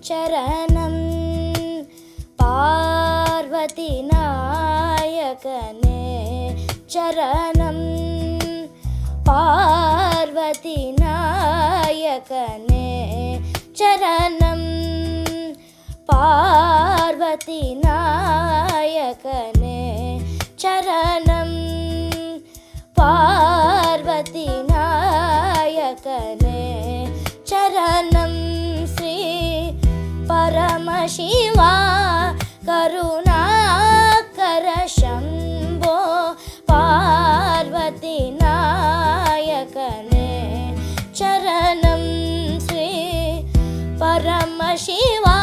चरणं पार्वती नायकने चरणं पार्वती नायकने चरणं पार्वती नायकने चरणं पार्वती नायकने चरणं श्री परमशिवा करुणाकर शम्भो पार्वती नायकने चरणं श्री परमशिवा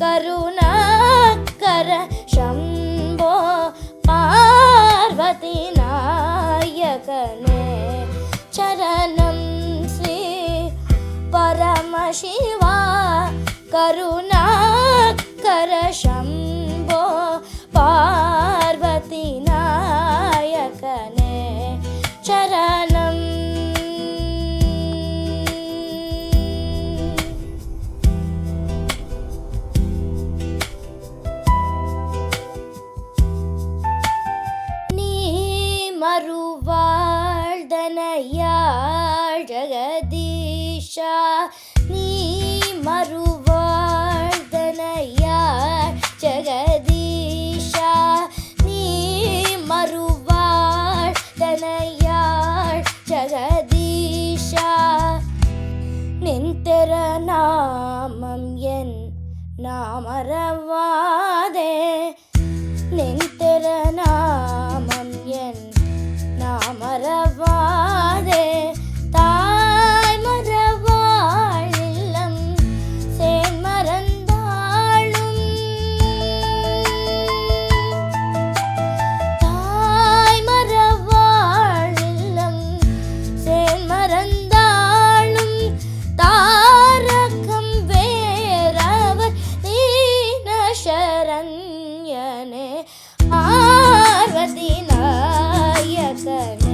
करुणाकर शम्भो पार्वती नायकने चरणं श्री परमशिवा करुणाकर शम्भो पार्वती नायकने चरणं ನೀ ಮರುವಾಳ್ದನಯ್ಯಾಳ್ ಜಗದೀಶ ನೀ ಮರುವಾಳ್ದನಯ್ಯಾಳ್ ಜಗದೀಶ ನೀ ಮರುವಾಳ್ದನಯ್ಯಾಳ್ ಜಗದೀಶ நின்திற நாமம் என் நாமரவாதே நின்திற நாமம் என் நாமரவாதே தாய் மரவாள் இல்லம் சேன் மறந்தாளும் தாய் மரவாள் இல்லம் சேன் மறந்தாளும் தாரகம் வேறவர் தீன சரண்யனே பார்வதி நாயகனே